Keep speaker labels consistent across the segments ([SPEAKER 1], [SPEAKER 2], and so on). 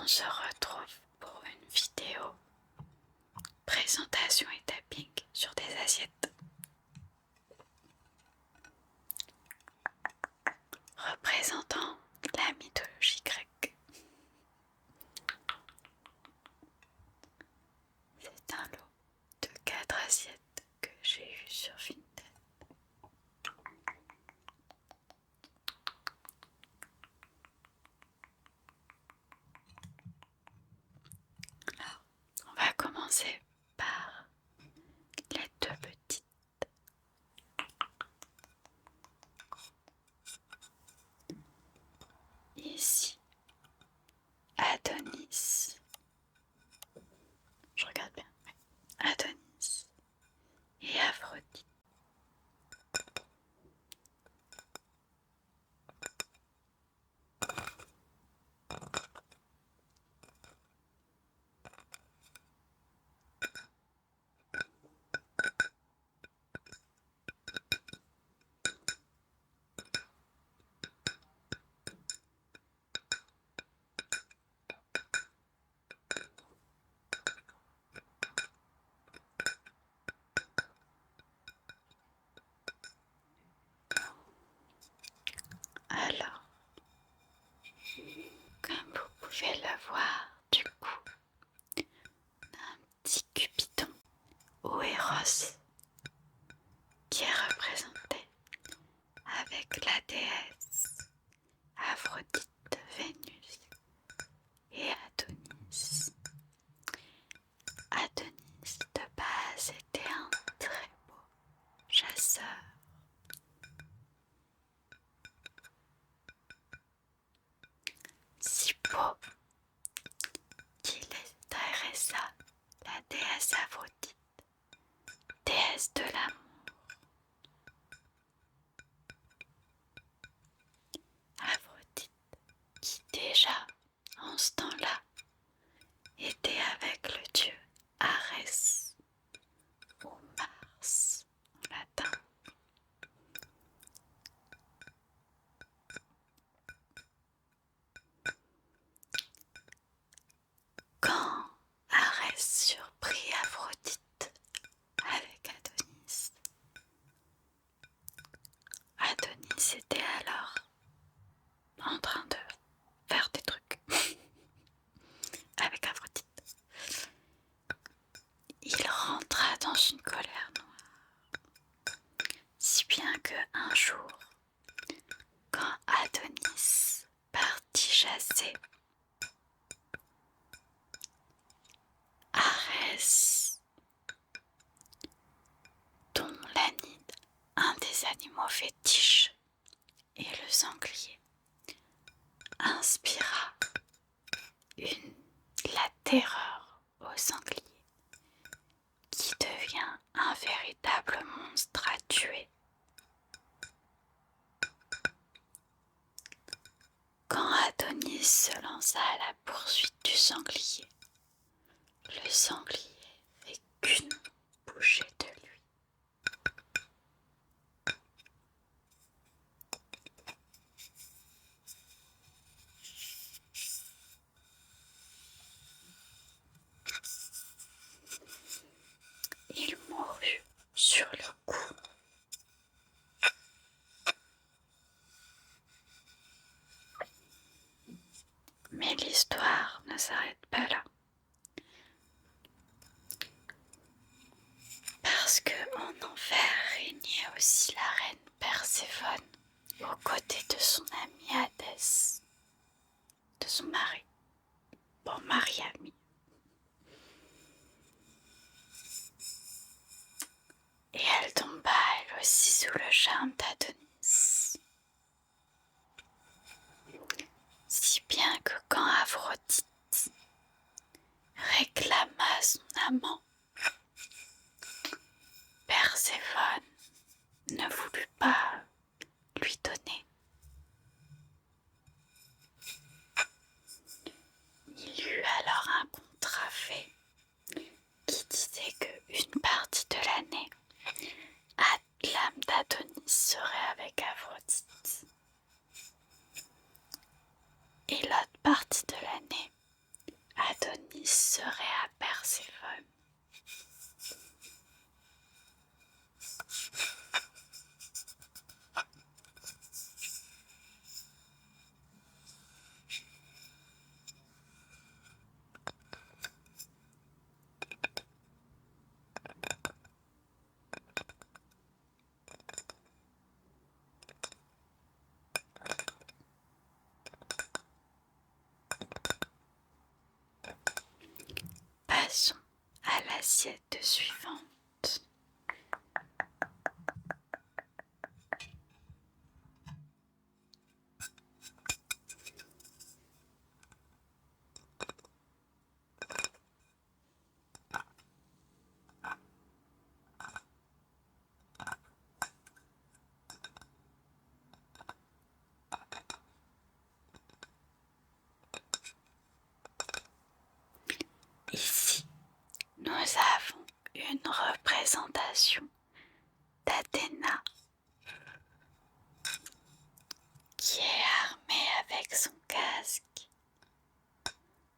[SPEAKER 1] se retrouve pour une vidéo présentation et tapping sur des assiettes représentant la mythologie grecque. C'est un lot de 4 assiettes que j'ai eu sur Vinted. Alors, on va commencer par les 2 petites. Ici, Adonis. Je regarde bien. Adonis et Aphrodite. Alors, comme vous pouvez le voir, du coup, on a un petit Cupidon ou Eros qui est représenté avec la déesse Aphrodite, Vénus et Adonis. Adonis de base était un très beau chasseur. Si beau qu'il intéressa la déesse Aphrodite, déesse de l'amour. Aphrodite qui déjà en ce temps-là était avec le dieu Arès ou Mars en latin. Quand Arès surprit Aphrodite avec Adonis, Adonis était alors en train de faire des trucs avec Aphrodite. Il rentra dans une colère noire, si bien que un jour, quand Adonis partit chasser, Arès, dont l'anide, un des animaux fétiches, et le sanglier, inspira la terreur au sanglier, qui devient un véritable monstre à tuer. Quand Adonis se lança à la poursuite du sanglier, le sanglier fait qu'une bouchée de lui. Il mourut sur le coup. Mais l'histoire ne s'arrête pas là. Parce qu'en enfer régnait aussi la reine Perséphone aux côtés de son ami Hadès, de son mari. Bon, mari-ami. Et elle tomba elle aussi sous le charme d'Adonis. Si bien que quand Aphrodite réclama son amant, Perséphone ne voulut pas lui donner. Il y eut alors un contrat fait qui disait qu'une partie de l'année, l'âme d'Adonis serait avec Aphrodite et l'autre partie de l'année, l'assiette suivante. Ici, nous avons une représentation d'Athéna qui est armée avec son casque,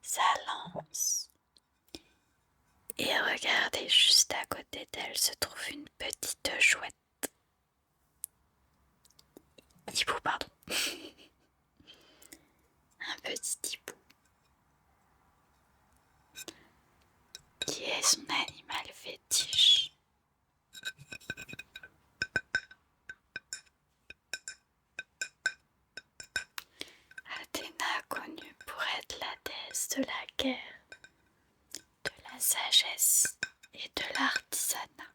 [SPEAKER 1] sa lance. Et regardez, juste à côté d'elle se trouve une petite chouette. Hibou, pardon. Un petit hibou. Qui est son animal fétiche. Athéna, connue pour être la déesse de la guerre, de la sagesse et de l'artisanat.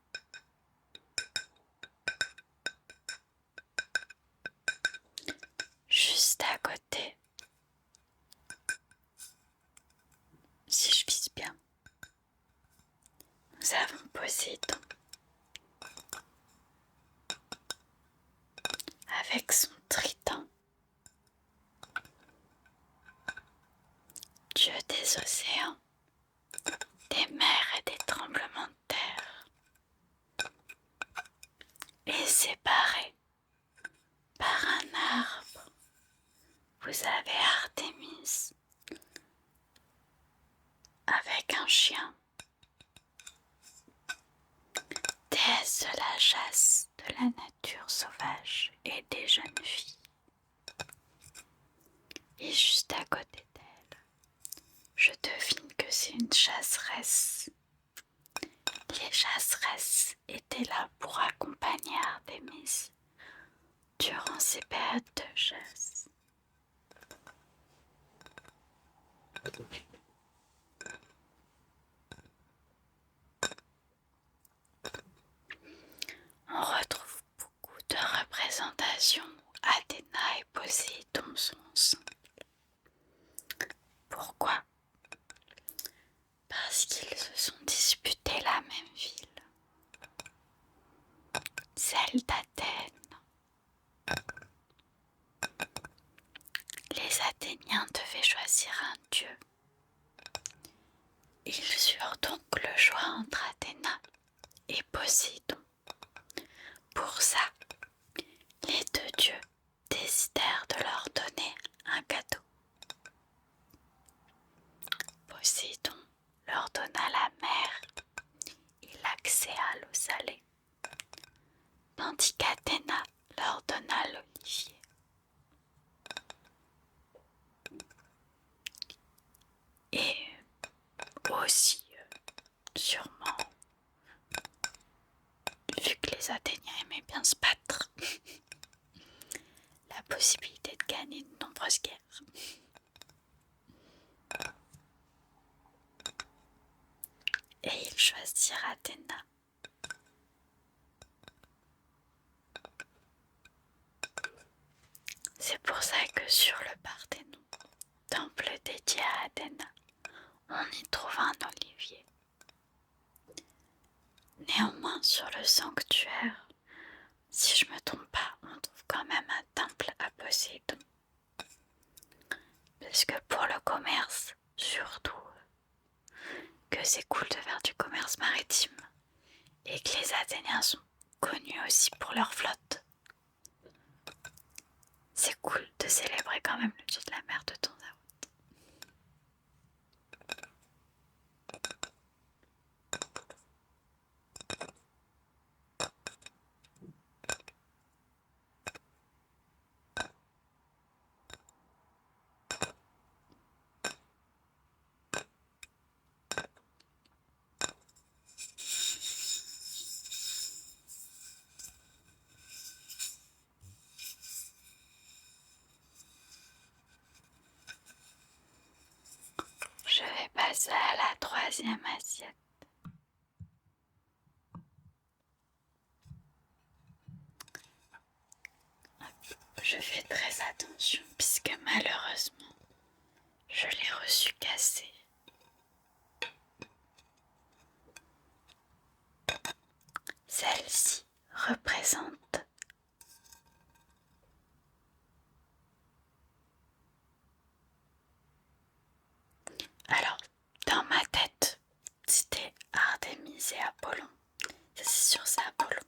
[SPEAKER 1] Juste à côté, si je vise bien, nous avons Poséidon avec son trident, dieu des océans, des mers et des tremblements de terre, et séparé par un arbre. Vous avez Artémis avec un chien, déesse de la chasse, de la nature sauvage et des jeunes filles. Et juste à côté d'elle, je devine que c'est une chasseresse. Les chasseresses étaient là pour accompagner Artémis durant ces périodes de chasse. On retrouve beaucoup de représentations où Athéna et Poséidon sont ensemble. Pourquoi ? Parce qu'ils se sont disputés la même ville, celle d'Athènes. Les Athéniens devaient choisir un dieu. Ils eurent donc le choix entre Athéna et Poséidon. Pour ça, les deux dieux décidèrent de leur donner un cadeau. Poséidon leur donna la mer et l'accès à l'eau salée, tandis qu'Athéna leur donna l'olivier. Et aussi, sûrement, vu que les Athéniens aimaient bien se battre, la possibilité de gagner de nombreuses guerres. Et ils choisirent Athéna. C'est pour ça que sur le Parthénon, temple dédié à Athéna, on y trouve un olivier. Néanmoins, sur le sanctuaire, si je me trompe pas, on trouve quand même un temple à Poséidon. Parce que pour le commerce, surtout, que c'est cool de faire du commerce maritime et que les Athéniens sont connus aussi pour leur flotte. C'est cool de célébrer quand même le dieu de la mer de temps à autre. Je vais passer à la troisième assiette. attention puisque malheureusement je l'ai reçu cassé. Celle-ci représente alors dans ma tête c'était Artémis et Apollon. Ça c'est sûr, c'est Apollon.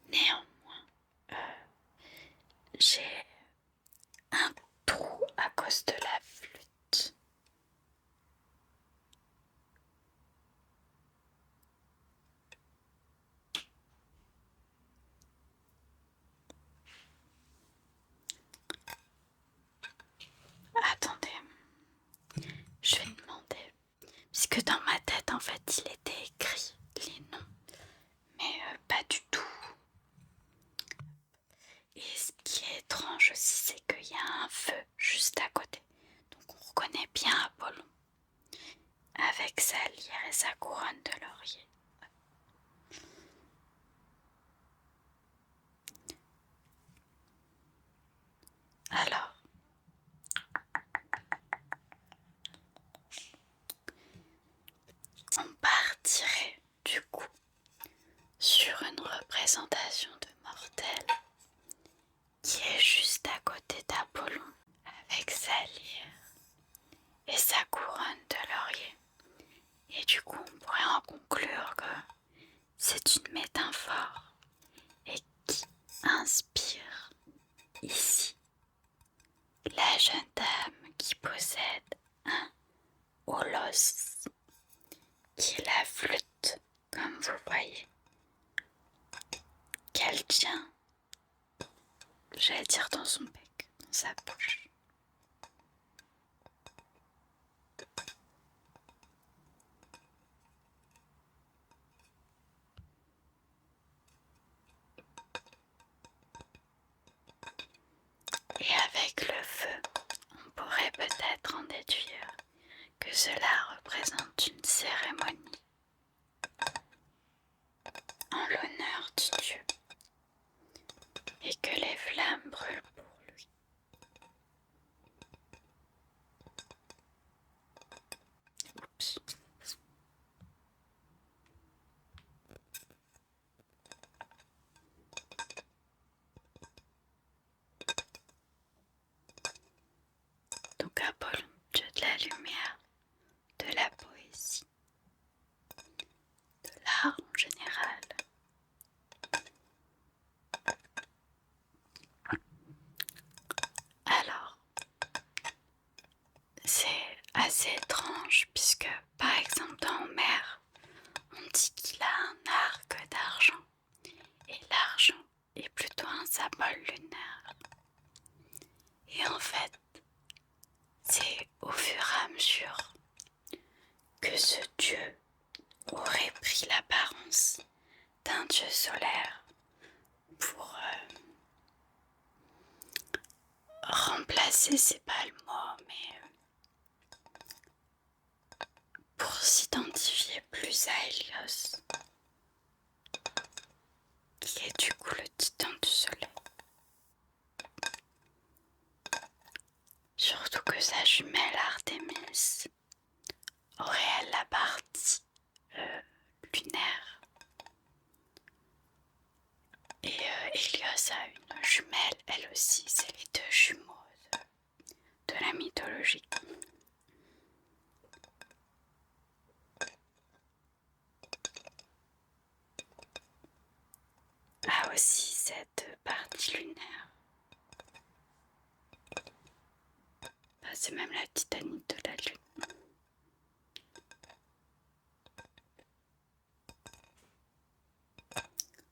[SPEAKER 1] Néanmoins, j'ai un trou à cause de la flûte. Attendez, je vais demander, puisque dans ma tête en fait il était écrit les noms, mais pas du tout. Et ce qui est étrange aussi, c'est qu'il y a un feu juste à côté. Donc on reconnaît bien Apollon avec sa lyre et sa couronne de laurier. Alors, on partirait du coup sur une représentation de mortel qui est juste à côté d'Apollon avec sa lyre et sa couronne de laurier. Et du coup, on pourrait en conclure que c'est une métaphore et qui inspire ici la jeune dame qui possède un holos, qui est la flûte, comme vous voyez, qu'elle tient, j'allais dire dans son bec, dans sa bouche. Et avec le feu, on pourrait peut-être en déduire que cela représente une cérémonie en l'honneur du dieu et que les flammes brûlent pour lui. Oups. Donc Apollon, dieu de la lumière, de la poésie, de l'art en général. Alors, c'est assez étrange puisque, par exemple, dans Homère, on dit qu'il a un arc d'argent et l'argent est plutôt un symbole lunaire. Et en fait, c'est au fur et à mesure que ce dieu aurait pris l'apparence d'un dieu solaire pour remplacer, c'est pas le mot, mais pour s'identifier plus à Hélios, qui est du coup le titan du soleil. Surtout que sa jumelle Artémis aurait elle la partie lunaire. Et Hélios a une jumelle, elle aussi, c'est les deux jumeaux de la mythologie. A aussi cette partie lunaire. C'est même la titanite de la lune.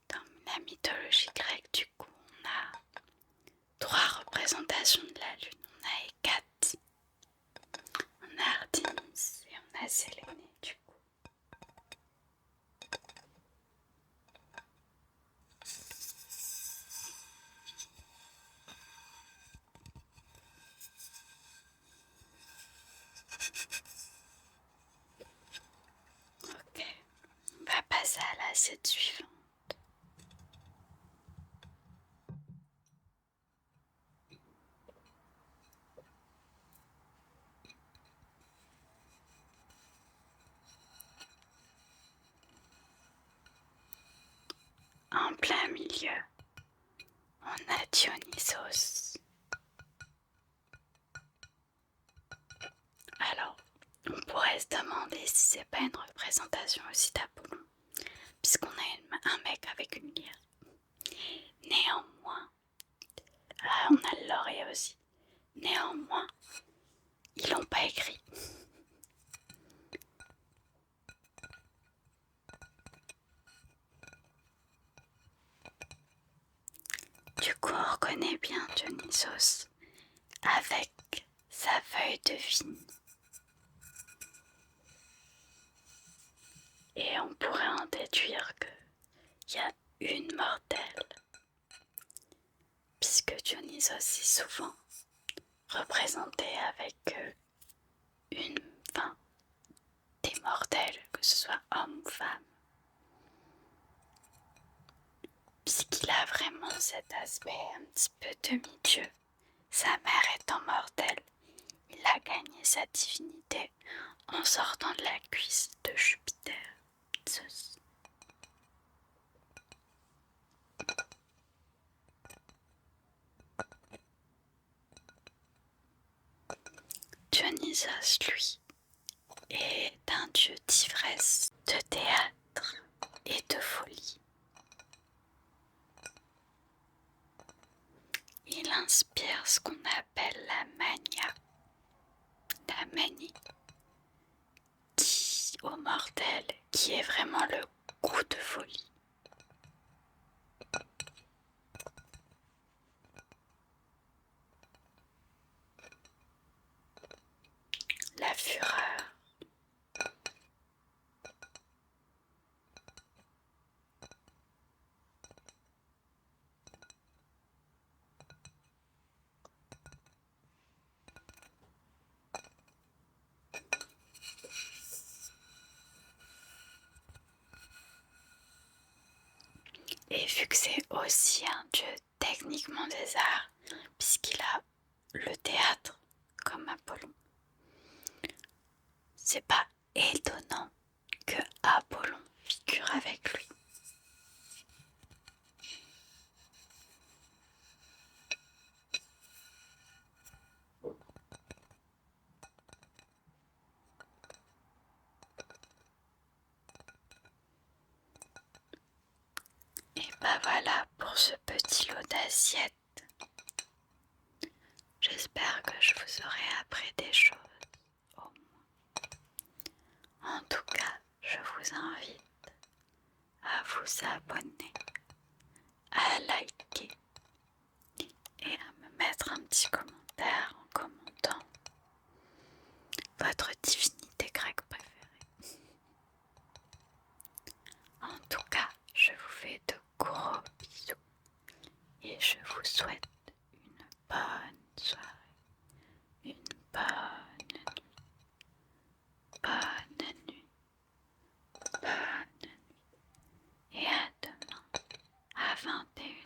[SPEAKER 1] Dans la mythologie grecque, du coup, on a 3 représentations de la lune. On a Hécate, on a Artémis et on a Sélénée, du coup. Ok, on va passer à l'assiette suivante. on a Dionysos. Alors, on pourrait se demander si c'est pas une représentation aussi d'Apollon, puisqu'on a un mec avec une lyre. Néanmoins, on a le lauréat aussi. Néanmoins, ils l'ont pas écrit. Du coup, on reconnaît bien Dionysos avec sa feuille de vigne. Et on pourrait en déduire qu'il y a une mortelle, puisque Dionysos est souvent représenté avec des mortels, que ce soit homme ou femme. Puisqu'il a vraiment cet aspect un petit peu demi-dieu. Sa mère étant mortelle, il a gagné sa divinité en sortant de la cuisse de Jupiter, Zeus. Dionysos, lui, est un dieu d'ivresse, de théâtre et de folie. Il inspire ce qu'on appelle la mania, la manie, qui, au mortel, qui est vraiment le goût de folie. La fureur. Et vu que c'est aussi un dieu techniquement des arts, puisqu'il a le théâtre comme Apollon, c'est pas étonnant que Apollon figure avec lui. Et bah voilà pour ce petit lot d'assiettes. J'espère que je vous aurai appris des choses, au moins. En tout cas, je vous invite à vous abonner, à liker et à me mettre un petit commentaire en commentant votre divinité grecque préférée. En tout cas, je vous fais de gros bisous et je vous souhaite une bonne soirée, une bonne nuit, bonne nuit, bonne nuit et à demain à 21h.